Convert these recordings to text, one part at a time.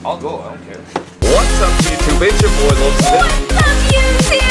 I'll go, I don't care. What's up, YouTube? It's your boy, Lowpes. What's up, YouTube?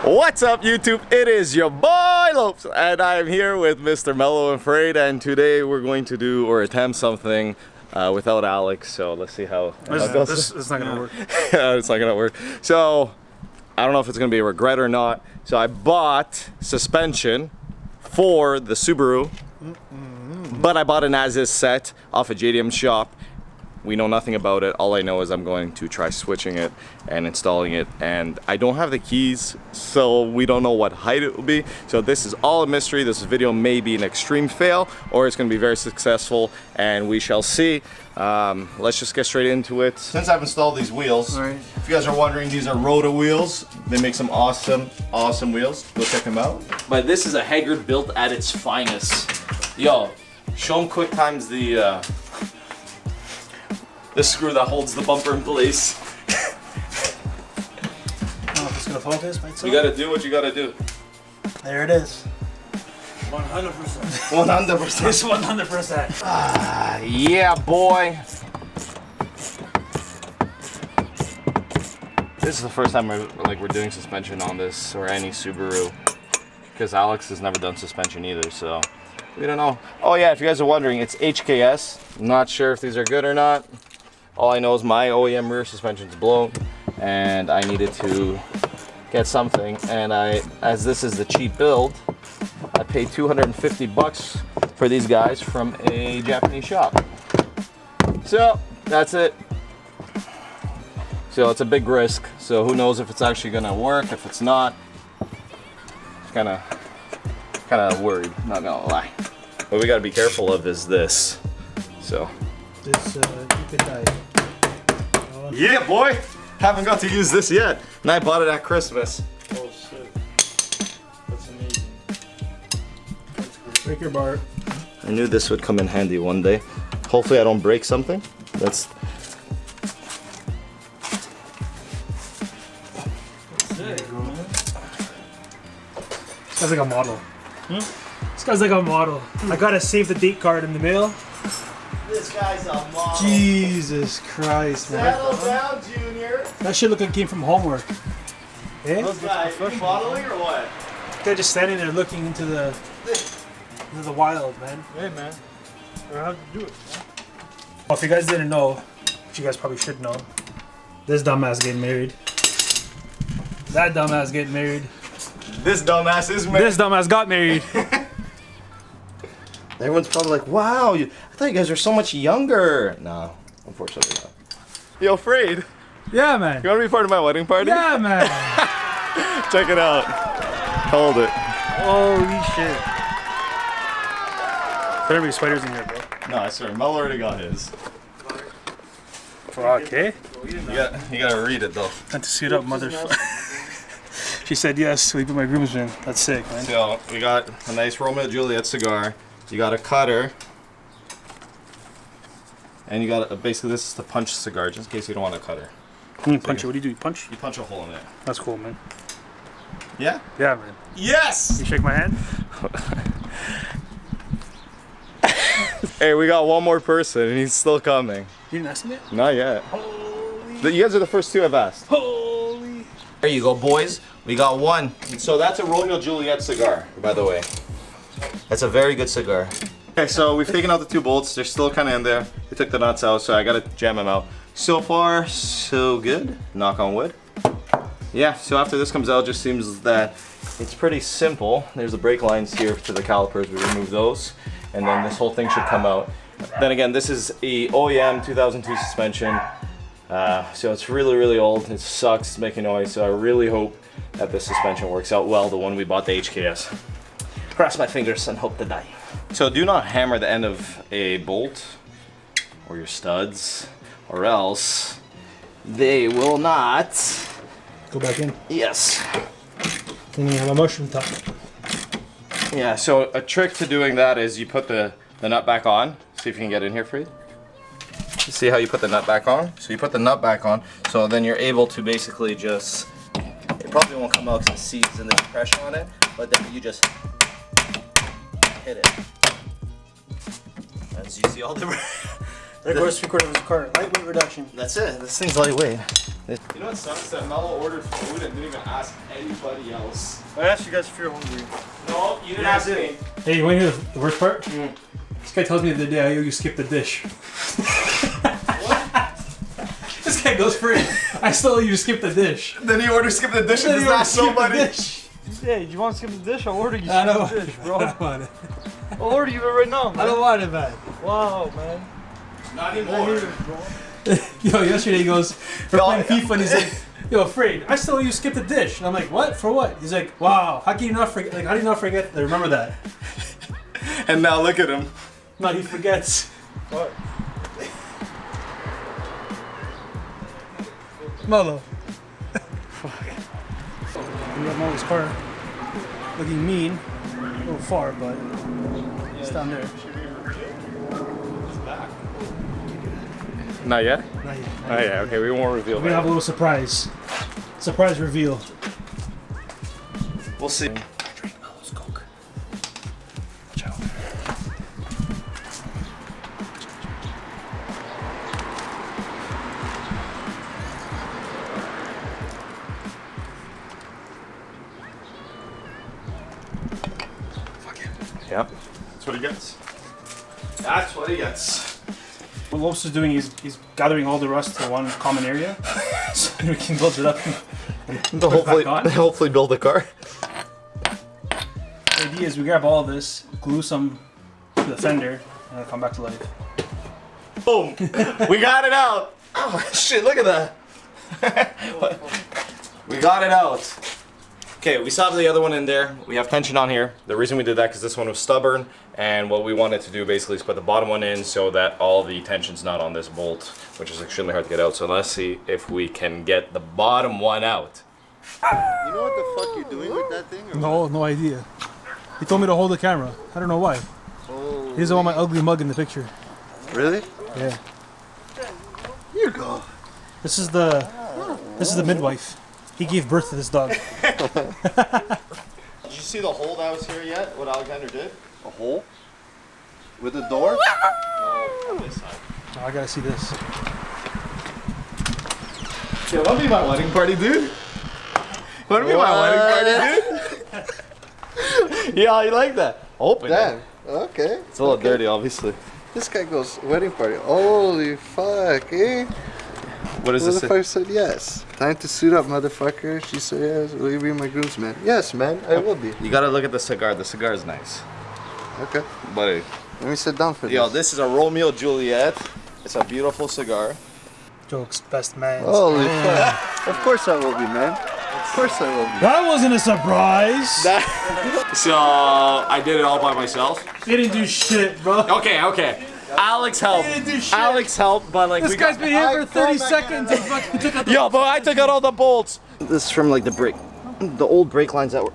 What's up, YouTube? It is your boy Lowpes, and I am here with Mr. Mellow and Afraid, and today we're going to do or attempt something without Alex. So let's see how it goes. This is not gonna work. Yeah, it's not gonna work. So I don't know if it's gonna be a regret or not. So I bought suspension for the Subaru, but I bought an as-is set off a JDM shop. We know nothing about it. All I know is I'm going to try switching it and installing it, and I don't have the keys, so we don't know what height it will be. So this is all a mystery. This video may be an extreme fail, or it's going to be very successful, and we shall see. Let's just get straight into it. Since I've installed these wheels, if you guys are wondering, these are Roto wheels. They make some awesome wheels. Go check them out. But this is a Haggard built at its finest. Yo, show them quick times the screw that holds the bumper in place. I don't know if it's gonna focus by itself. You gotta do what you gotta do. There it is. 100%. 100%. It's 100%. Ah, yeah, boy. This is the first time we're doing suspension on this or any Subaru, because Alex has never done suspension either, so we don't know. Oh yeah, if you guys are wondering, it's HKS. Not sure if these are good or not. All I know is my OEM rear suspension's blown, and I needed to get something. And as this is the cheap build, I paid 250 bucks for these guys from a Japanese shop. So that's it. So it's a big risk. So who knows if it's actually gonna work? If it's not, kind of worried. Not gonna lie. What we gotta be careful of is this. So. This, you could die. Yeah, boy! Haven't got to use this yet. And I bought it at Christmas. Oh shit. That's amazing. Break your bar. I knew this would come in handy one day. Hopefully I don't break something. That's There you go, man. This guy's like a model. This guy's like a model. I got a save the date card in the mail. This guy's a model. Jesus Christ, man. Settle down, Junior. That shit looked like it came from homework. Eh? This guy, you modeling or what? They're just standing there looking into the wild, man. Hey man, or how to do it. Well, if you guys didn't know, which you guys probably should know, this dumbass getting married. That dumbass getting married. This dumbass is married. This dumbass got married. Everyone's probably like, wow, I thought you guys were so much younger. No, unfortunately not. You afraid? Yeah, man. You want to be part of my wedding party? Yeah, man. Check it out. Hold it. Holy shit. Better be spiders in here, bro. No, I swear, Mel already got his. Okay. You gotta read it though. Time to suit up, motherfucker. She said yes, sleep in my groomsmen. That's sick, man. So, we got a nice Romeo and Juliet cigar. You got a cutter. And you got basically this is the punch cigar, just in case you don't want a cutter. Punch it, what do you do? You punch? You punch a hole in it. That's cool, man. Yeah? Yeah, man. Yes! You shake my hand? Hey, we got one more person and he's still coming. You didn't ask me yet? Not yet. Holy. You guys are the first two I've asked. Holy. There you go, boys. We got one. So that's a Romeo and Juliet cigar, by the way. That's a very good cigar. Okay, so we've taken out the two bolts. They're still kind of in there. We took the nuts out, so I gotta jam them out. So far, so good. Knock on wood. Yeah, so after this comes out, it just seems that it's pretty simple. There's the brake lines here to the calipers. We remove those, and then this whole thing should come out. Then again, this is a OEM 2002 suspension. So it's really old. It sucks, it's making noise. So I really hope that this suspension works out well, the one we bought, the HKS. Cross my fingers and hope to die. So do not hammer the end of a bolt or your studs, or else they will not Go back in. Yes. Then you have a mushroom top. Yeah, so a trick to doing that is you put the nut back on. See if you can get in here, Freed. See how you put the nut back on? So you put the nut back on, so then you're able to basically just, it probably won't come out because the seats and there's pressure on it, but then you just hit it. As you see all the... There goes 3/4 of his car. Lightweight reduction. That's it. This thing's lightweight. You know what sucks? That Mello ordered food and didn't even ask anybody else. I asked you guys if you're hungry. No, you didn't ask me. Hey, you want to hear the worst part? This guy tells me the other day, you skipped the dish. What? This guy goes for it. I still you skip the dish. Then he orders skip the dish and does not somebody. Yeah, do you want to skip the dish? I'll order you I don't skip the dish, bro. I don't want it. I'll order you it right now, man. I don't want it, man. Wow, man. Not anymore. Yo, yesterday he goes, we're playing FIFA and he's like, yo, Afraid, I still you skip the dish. And I'm like, what? For what? He's like, wow, how can you not forget? Like, how do you not forget? To remember that? And now look at him. No, he forgets. What? Molo. Fuck. We have Molo's car looking mean. A little far, but it's down there. Not yet? Not yet. Oh yeah, okay, we won't reveal We're gonna have a little surprise. Surprise reveal. We'll see. Yep. That's what he gets. That's what he gets. What Lopes is doing, he's gathering all the rust to one common area, so we can build it up. Hopefully build a car. The idea is we grab all of this, glue some to the fender, and it'll come back to life. Boom! We got it out! Oh shit, look at that! We got it out. Okay, we saw the other one in there. We have tension on here. The reason we did that because this one was stubborn, and what we wanted to do basically is put the bottom one in so that all the tension's not on this bolt, which is extremely hard to get out. So let's see if we can get the bottom one out. You know what the fuck you're doing with that thing? Or No idea. He told me to hold the camera. I don't know why. oh, He doesn't want my ugly mug in the picture. really? Yeah. Here you go. This is the midwife. He gave birth to this dog. Did you see the hole that was here yet? What Alexander did? A hole? With a door? No, on this side. Oh, I gotta see this. Yeah, wanna be my wedding party, dude? Wanna be my wedding party, dude? Yeah, you like that? Open Damn. it. Okay. It's a little dirty, obviously. This guy goes wedding party. Holy fuck, eh? What is this? Motherfucker said yes. Time to suit up, motherfucker. She said yes. Will you be my groomsman? Yes, man. I will be. You gotta look at the cigar. The cigar is nice. Okay. Buddy. Let me sit down for Yo, this. this is a Romeo Juliet. It's a beautiful cigar. Jokes, best man. Holy fuck. Of course I will be, man. Of course I will be. That wasn't a surprise. So, I did it all by myself. He didn't do shit, bro. Okay. Alex helped. Alex helped, but like This we guy's got... been here for 30 seconds and fucking took out the... Yo, but I took out all the bolts. This is from like the old brake lines that were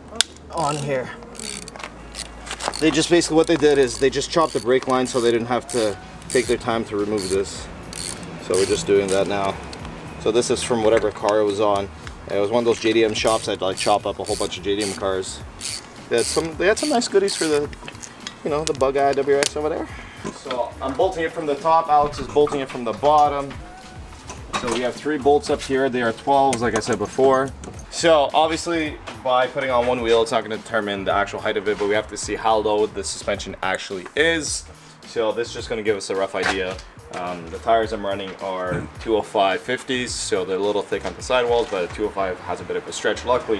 on here. They just basically, what they did is they just chopped the brake line so they didn't have to take their time to remove this. So we're just doing that now. So this is from whatever car it was on. And it was one of those JDM shops that like chop up a whole bunch of JDM cars. They had some nice goodies for the, you know, the bug eye WRX over there. So I'm bolting it from the top, Alex is bolting it from the bottom. So we have 3 bolts up here, they are 12s like I said before. So obviously by putting on one wheel it's not going to determine the actual height of it, but we have to see how low the suspension actually is. So this is just going to give us a rough idea. The tires I'm running are 205 50s, so they're a little thick on the sidewalls, but the 205 has a bit of a stretch. Luckily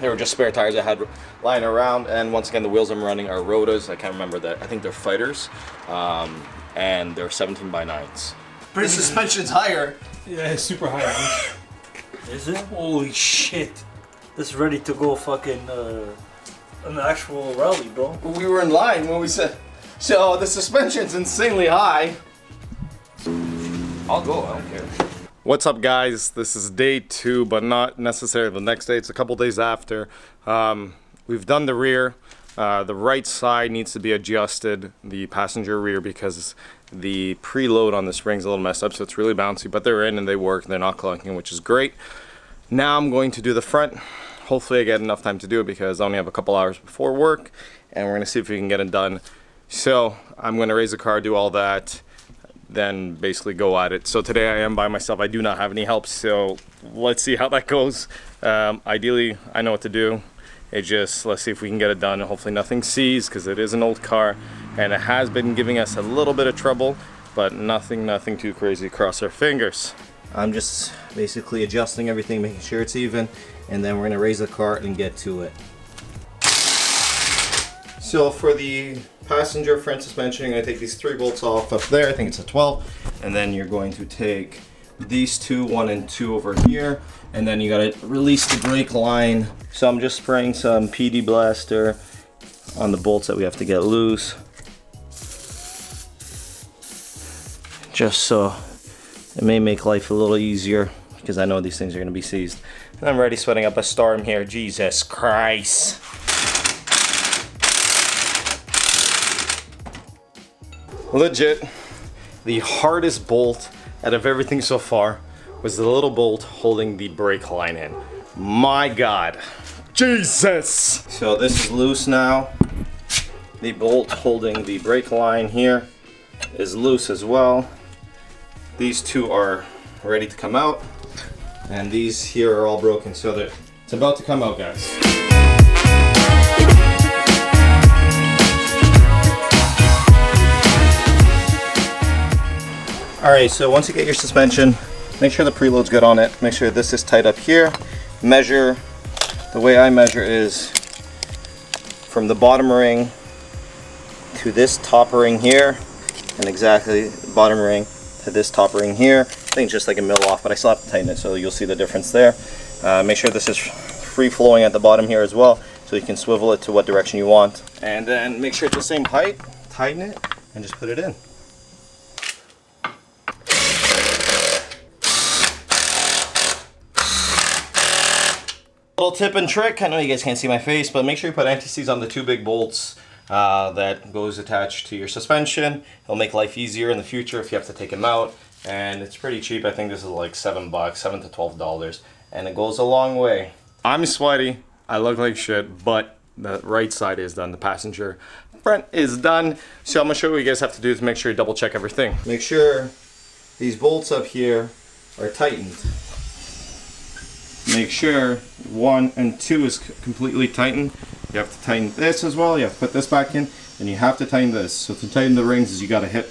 they were just spare tires I had lying around, and once again the wheels I'm running are Rotas. I can't remember that. I think they're Fighters, and they're 17x9s. The suspension's higher. Yeah, it's super high. Is it? Holy shit. This is ready to go fucking an actual rally, bro. We were in line when we said, so the suspension's insanely high. I'll go, I don't care. What's up guys, this is day 2, but not necessarily the next day, it's a couple days after. We've done the rear, The right side needs to be adjusted, the passenger rear, because the preload on the spring's a little messed up, so it's really bouncy, but they're in and they work. They're not clunking, which is great. Now I'm going to do the front. Hopefully I get enough time to do it because I only have a couple hours before work, and we're going to see if we can get it done. So I'm going to raise the car, do all that, then basically go at it. So today I am by myself. I do not have any help, so let's see how that goes. Ideally, I know what to do. It's just, let's see if we can get it done, and hopefully nothing seized, because it is an old car and it has been giving us a little bit of trouble, but nothing too crazy. Cross our fingers. I'm just basically adjusting everything, making sure it's even, and then we're gonna raise the car and get to it. So for the passenger front suspension, I'm gonna take these 3 bolts off up there. I think it's a 12, and then you're going to take these 2, 1 and 2 over here, and then you gotta release the brake line. So I'm just spraying some PD Blaster on the bolts that we have to get loose, just so it may make life a little easier, because I know these things are gonna be seized. And I'm already sweating up a storm here. Jesus Christ. Legit, the hardest bolt out of everything so far was the little bolt holding the brake line in. My God, Jesus! So this is loose now. The bolt holding the brake line here is loose as well. These 2 are ready to come out, and these here are all broken, so that it's about to come out, guys. Alright, so once you get your suspension, make sure the preload's good on it. Make sure this is tight up here. Measure, the way I measure is from the bottom ring to this top ring here, and exactly the bottom ring to this top ring here. I think just like a mil off, but I still have to tighten it, so you'll see the difference there. Make sure this is free flowing at the bottom here as well, so you can swivel it to what direction you want. And then make sure it's the same height, tighten it, and just put it in. Little tip and trick, I know you guys can't see my face, but make sure you put anti-seize on the 2 big bolts that goes attached to your suspension. It'll make life easier in the future if you have to take them out, and it's pretty cheap. I think this is like $7, $7 to $12, and it goes a long way. I'm sweaty, I look like shit, but the right side is done. The passenger front is done. So I'm gonna show you what you guys have to do to make sure you double check everything. Make sure these bolts up here are tightened. Make sure 1 and 2 is completely tightened. You have to tighten this as well. You have to put this back in, and you have to tighten this. So to tighten the rings is you got to hit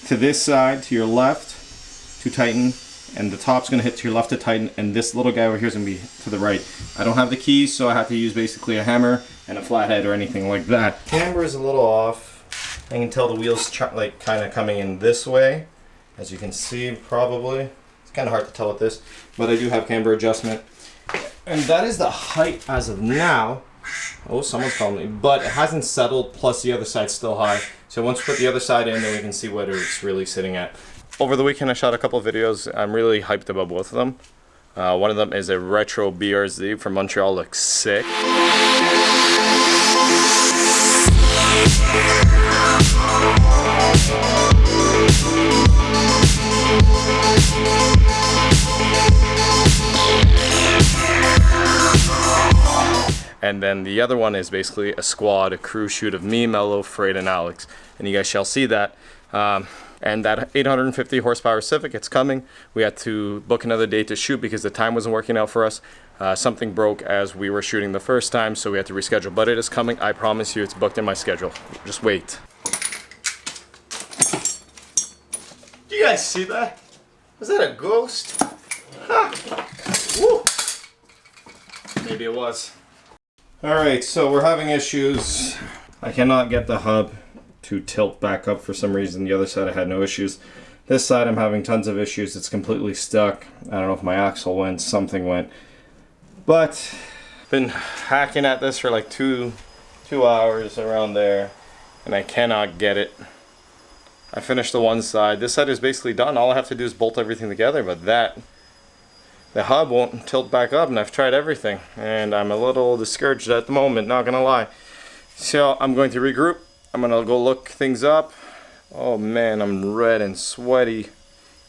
to this side, to your left to tighten, and the top's going to hit to your left to tighten, and this little guy over here is going to be to the right. I don't have the keys, so I have to use basically a hammer and a flathead or anything like that. Camber is a little off. I can tell the wheels like kind of coming in this way, as you can see probably. It's kind of hard to tell with this, but I do have camber adjustment. And that is the height as of now. Oh, someone's calling me. But it hasn't settled, plus the other side's still high. So once we put the other side in, then we can see what it's really sitting at. Over the weekend, I shot a couple of videos. I'm really hyped about both of them. One of them is a retro BRZ from Montreal. Looks sick. And then the other one is basically a squad, a crew shoot of me, Mello, Fred, and Alex. And you guys shall see that. And that 850 horsepower Civic, it's coming. We had to book another day to shoot because the time wasn't working out for us. Something broke as we were shooting the first time, so we had to reschedule. But it is coming. I promise you, it's booked in my schedule. Just wait. Do you guys see that? Was that a ghost? Woo! Maybe it was. Alright, so we're having issues. I cannot get the hub to tilt back up for some reason. The other side I had no issues. This side I'm having tons of issues. It's completely stuck. I don't know if my axle went, something went. But been hacking at this for like two hours around there, and I cannot get it. I finished the one side. This side is basically done. All I have to do is bolt everything together, but the hub won't tilt back up, and I've tried everything, and I'm a little discouraged at the moment, not gonna lie. So I'm going to regroup. I'm gonna go look things up. Oh man, I'm red and sweaty.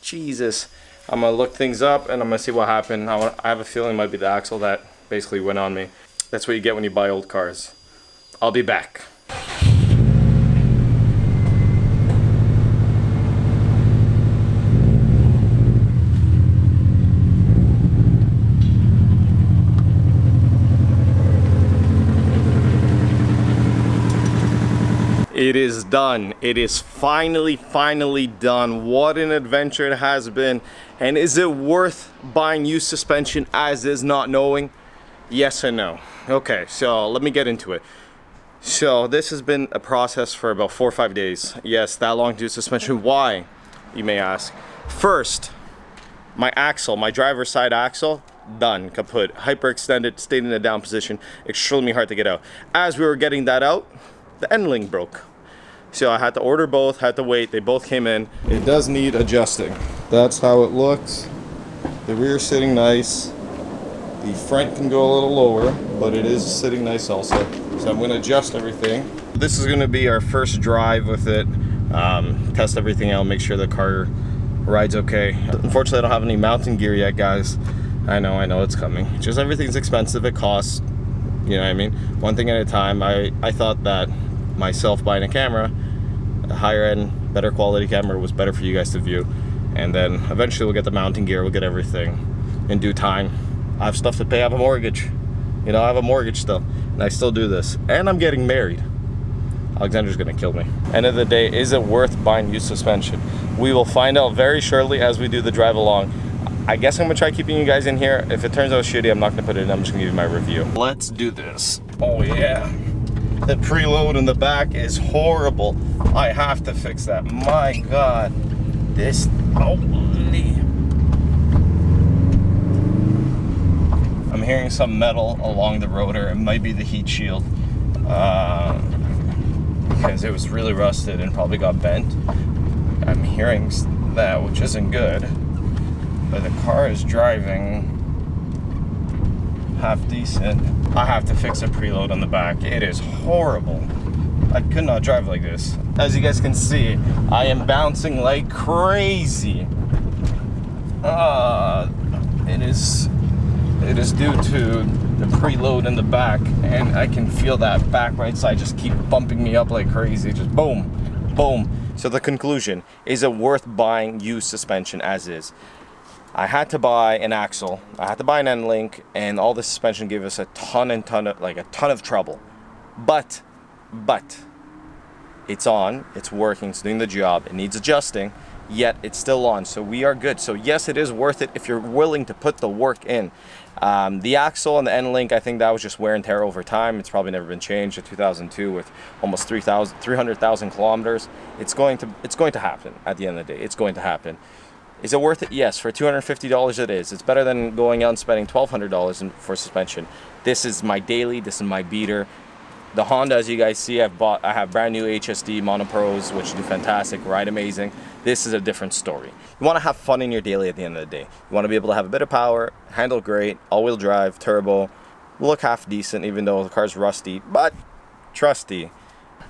Jesus. I'm gonna look things up and I'm gonna see what happened. I have a feeling it might be the axle that basically went on me. That's what you get when you buy old cars. I'll be back. It is done. It is finally done. What an adventure it has been. And is it worth buying used suspension as is, not knowing? Yes and no. Okay, so let me get into it. So this has been a process for about 4 or 5 days. Yes, that long to do suspension. Why, you may ask? First, my axle, my driver's side axle, done, kaput. Hyperextended, stayed in a down position. Extremely hard to get out. As we were getting that out, the end link broke. So I had to order both, had to wait, they both came in. It does need adjusting. That's how it looks. The rear's sitting nice. The front can go a little lower, but it is sitting nice also. So I'm gonna adjust everything. This is gonna be our first drive with it. Test everything out, make sure the car rides okay. Unfortunately, I don't have any mounting gear yet, guys. I know it's coming. Just everything's expensive, it costs, you know what I mean? One thing at a time. I thought that myself buying a camera, a higher end, better quality camera was better for you guys to view. And then eventually we'll get the mounting gear, we'll get everything in due time. I have stuff to pay, I have a mortgage. You know, I have a mortgage still, and I still do this. And I'm getting married. Alexander's gonna kill me. End of the day, is it worth buying used suspension? We will find out very shortly as we do the drive along. I guess I'm gonna try keeping you guys in here. If it turns out shitty, I'm not gonna put it in, I'm just gonna give you my review. Let's do this. Oh yeah. The preload in the back is horrible. I have to fix that. My God. This, holy. I'm hearing some metal along the rotor. It might be the heat shield. Because it was really rusted and probably got bent. I'm hearing that, which isn't good. But the car is driving half decent. I have to fix a preload on the back. It is horrible. I could not drive like this. As you guys can see, I am bouncing like crazy. It is due to the preload in the back, and I can feel that back right side just keep bumping me up like crazy. Just boom, boom. So the conclusion, is it worth buying used suspension as is? I had to buy an axle, I had to buy an end link, and all the suspension gave us a ton of trouble. But it's on, it's working, it's doing the job, it needs adjusting, yet it's still on, so we are good. So yes, it is worth it if you're willing to put the work in. The axle and the end link, I think that was just wear and tear over time. It's probably never been changed. In 2002 with almost 300,000 kilometers. It's going to happen at the end of the day. It's going to happen. Is it worth it? Yes, for $250 it is. It's better than going out and spending $1,200 for suspension. This is my daily, this is my beater. The Honda, as you guys see, I have brand new HSD monopros, which do fantastic, ride amazing. This is a different story. You want to have fun in your daily at the end of the day. You want to be able to have a bit of power, handle great, all-wheel drive, turbo, look half decent even though the car's rusty, but trusty.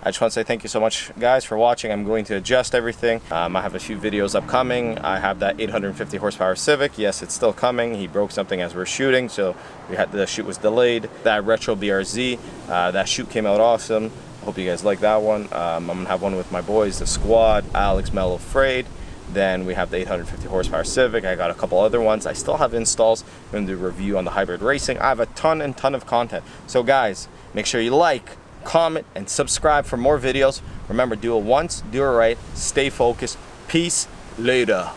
I just want to say thank you so much, guys, for watching. I'm going to adjust everything. I have a few videos upcoming. I have that 850 horsepower Civic. Yes, it's still coming. He broke something as we're shooting, so the shoot was delayed. That retro BRZ, that shoot came out awesome. Hope you guys like that one. I'm gonna have one with my boys, the squad, Alex, Mello, Frayed. Then we have the 850 horsepower Civic. I got a couple other ones. I still have installs. I'm gonna do a review on the hybrid racing. I have a ton of content. So guys, make sure you like, comment, and subscribe for more videos. Remember, do it once, do it right, stay focused. Peace, later.